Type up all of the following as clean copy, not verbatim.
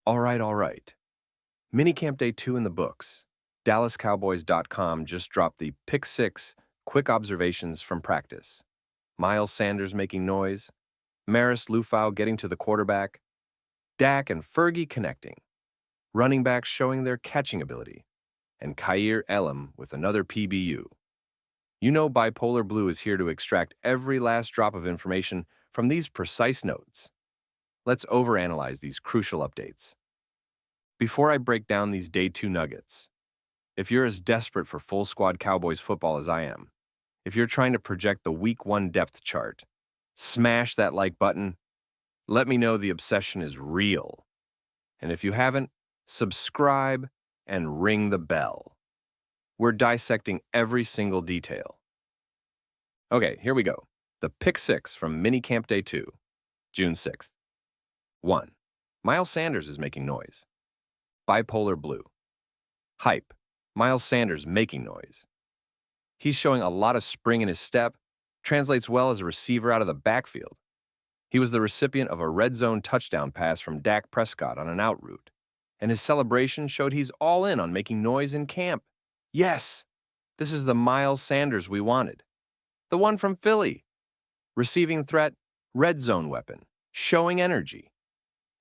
All right. Minicamp Day 2 in the books. DallasCowboys.com just dropped the Pick 6 quick observations from practice. Miles Sanders making noise, Marist Liufau getting to the quarterback, Dak and Fergie connecting, running backs showing their catching ability, and Kaiir Elam with another PBU. You know Bipolar Blue is here to extract every last drop of information from these precise notes. Let's overanalyze these crucial updates. Before I break down these Day 2 nuggets, if you're as desperate for full squad Cowboys football as I am, if you're trying to project the Week 1 depth chart, smash that like button. Let me know the obsession is real. And if you haven't, subscribe and ring the bell. We're dissecting every single detail. Okay, here we go. The Pick 6 from Minicamp Day 2, June 6th. 1. Miles Sanders is making noise. Bipolar Blue. Hype. Miles Sanders making noise. He's showing a lot of spring in his step, translates well as a receiver out of the backfield. He was the recipient of a red zone touchdown pass from Dak Prescott on an out route, and his celebration showed he's all in on making noise in camp. Yes, this is the Miles Sanders we wanted. The one from Philly. Receiving threat, red zone weapon, showing energy.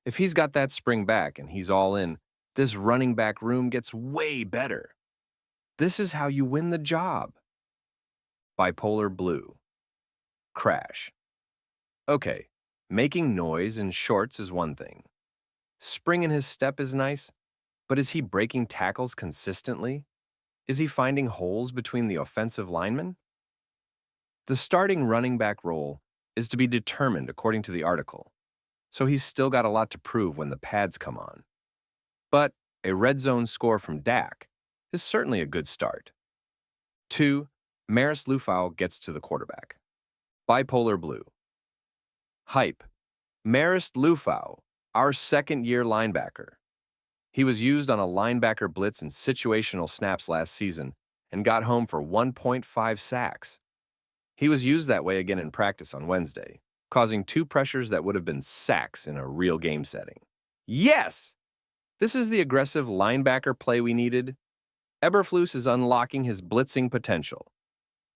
If he's got that spring back and he's all in, this running back room gets way better. This is how you win the job. Bipolar Blue. Crash. Okay, making noise in shorts is one thing. Spring in his step is nice, but is he breaking tackles consistently? Is he finding holes between the offensive linemen? The starting running back role is to be determined according to the article, so he's still got a lot to prove when the pads come on. But a red zone score from Dak is certainly a good start. 2. Marist Liufau gets to the quarterback. Bipolar Blue. Hype. Marist Liufau, our second-year linebacker. He was used on a linebacker blitz in situational snaps last season and got home for 1.5 sacks. He was used that way again in practice on Wednesday, causing 2 pressures that would have been sacks in a real game setting. Yes! This is the aggressive linebacker play we needed. Eberflus is unlocking his blitzing potential.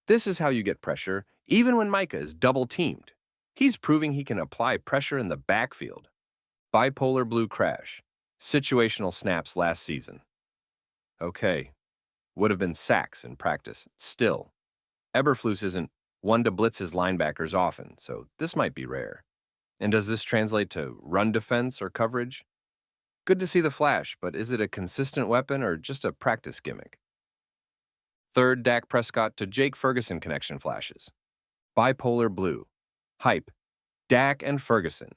This is how you get pressure, even when Micah is double-teamed. He's proving he can apply pressure in the backfield. Bipolar Blue crash. Situational snaps last season. Okay, would have been sacks in practice. Still, Eberflus isn't one to blitz his linebackers often, so this might be rare. And does this translate to run defense or coverage? Good to see the flash, but is it a consistent weapon or just a practice gimmick? 3rd Dak Prescott to Jake Ferguson connection flashes. Bipolar Blue. Hype. Dak and Ferguson.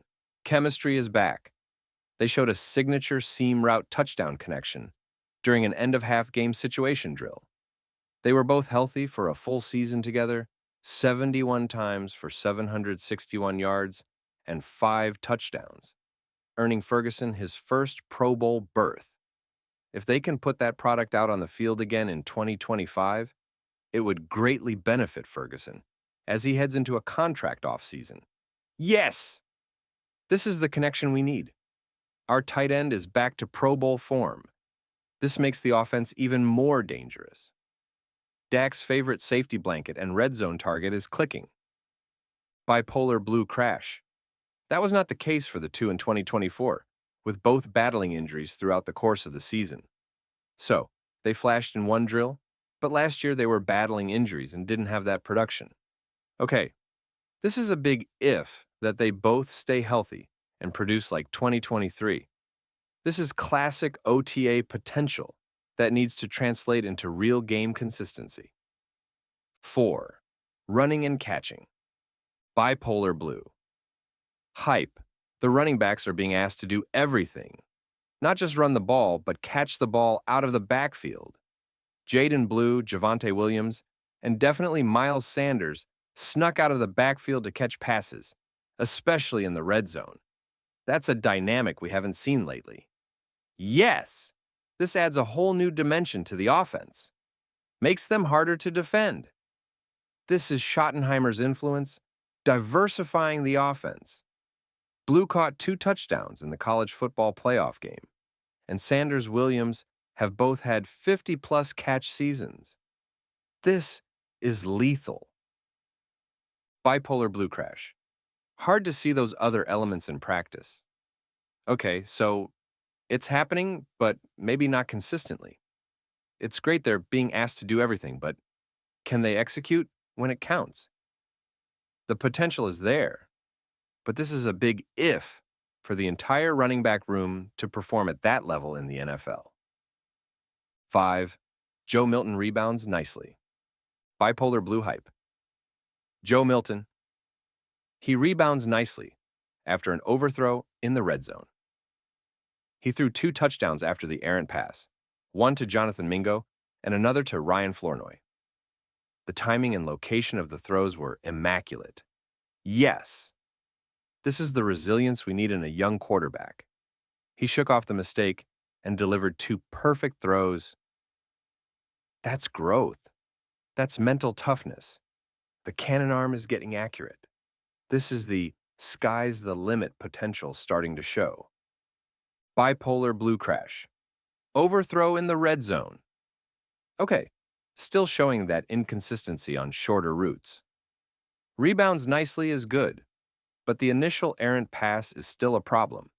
Chemistry is back. They showed a signature seam route touchdown connection during an end-of-half game situation drill. They were both healthy for a full season together, 71 times for 761 yards and 5 touchdowns, earning Ferguson his first Pro Bowl berth. If they can put that product out on the field again in 2025, it would greatly benefit Ferguson as he heads into a contract offseason. Yes! This is the connection we need. Our tight end is back to Pro Bowl form. This makes the offense even more dangerous. Dak's favorite safety blanket and red zone target is clicking. Bipolar Blue crash. That was not the case for the 2 in 2024, with both battling injuries throughout the course of the season. So, they flashed in one drill, but last year they were battling injuries and didn't have that production. Okay, this is a big if that they both stay healthy and produce like 2023. This is classic OTA potential that needs to translate into real game consistency. 4. Running and catching. Bipolar Blue. Hype. The running backs are being asked to do everything. Not just run the ball, but catch the ball out of the backfield. Jaden Blue, Javonte Williams, and definitely Miles Sanders snuck out of the backfield to catch passes, especially in the red zone. That's a dynamic we haven't seen lately. Yes! This adds a whole new dimension to the offense. Makes them harder to defend. This is Schottenheimer's influence, diversifying the offense. Blue caught 2 touchdowns in the college football playoff game, and Sanders-Williams have both had 50-plus catch seasons. This is lethal. Bipolar Blue crash. Hard to see those other elements in practice. Okay, so it's happening, but maybe not consistently. It's great they're being asked to do everything, but can they execute when it counts? The potential is there, but this is a big if for the entire running back room to perform at that level in the NFL. 5. Joe Milton rebounds nicely. Bipolar Blue hype. Joe Milton. He rebounds nicely after an overthrow in the red zone. He threw 2 touchdowns after the errant pass, one to Jonathan Mingo and another to Ryan Flournoy. The timing and location of the throws were immaculate. Yes, this is the resilience we need in a young quarterback. He shook off the mistake and delivered 2 perfect throws. That's growth. That's mental toughness. The cannon arm is getting accurate. This is the sky's the limit potential starting to show. Bipolar Blue crash. Overthrow in the red zone. Okay, still showing that inconsistency on shorter routes. Rebounds nicely is good, but the initial errant pass is still a problem.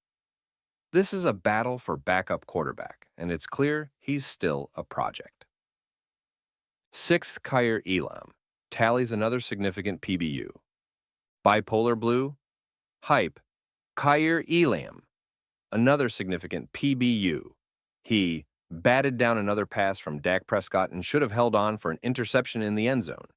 This is a battle for backup quarterback, and it's clear he's still a project. 6th, Kaiir Elam tallies another significant PBU. Bipolar Blue hype. Kaiir Elam, another significant PBU. He batted down another pass from Dak Prescott and should have held on for an interception in the end zone.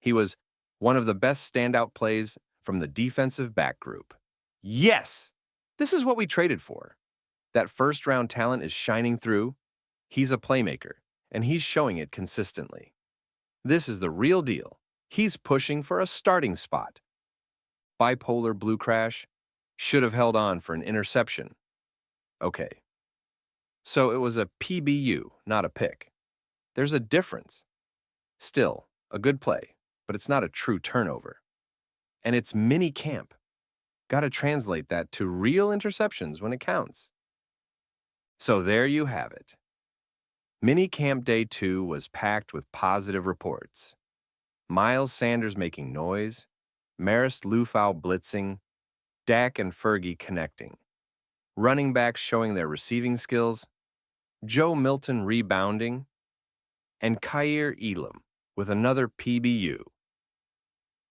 He was one of the best standout plays from the defensive back group. Yes! This is what we traded for. That first-round talent is shining through. He's a playmaker, and he's showing it consistently. This is the real deal. He's pushing for a starting spot. Bipolar Blue crash. Should have held on for an interception. Okay. So it was a PBU, not a pick. There's a difference. Still, a good play, but it's not a true turnover. And it's mini camp. Gotta translate that to real interceptions when it counts. So there you have it. Mini camp day 2 was packed with positive reports. Miles Sanders making noise, Marist Liufau blitzing, Dak and Fergie connecting, running backs showing their receiving skills, Joe Milton rebounding, and Kaiir Elam with another PBU.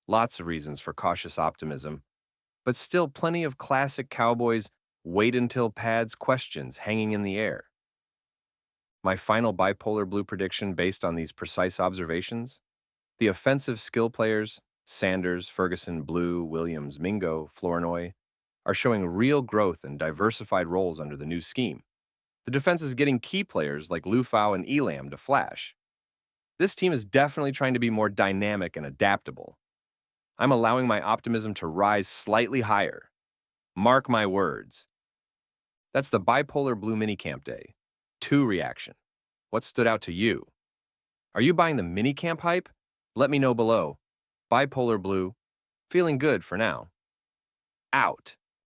Lots of reasons for cautious optimism, but still plenty of classic Cowboys wait until pads questions hanging in the air. My final Bipolar Blue prediction based on these precise observations? The offensive skill players, Sanders, Ferguson, Blue, Williams, Mingo, Flournoy, are showing real growth and diversified roles under the new scheme. The defense is getting key players like Liufau and Elam to flash. This team is definitely trying to be more dynamic and adaptable. I'm allowing my optimism to rise slightly higher. Mark my words. That's the Bipolar Blue minicamp day. 2 reaction. What stood out to you? Are you buying the minicamp hype? Let me know below. Bipolar Blue, feeling good for now. Out.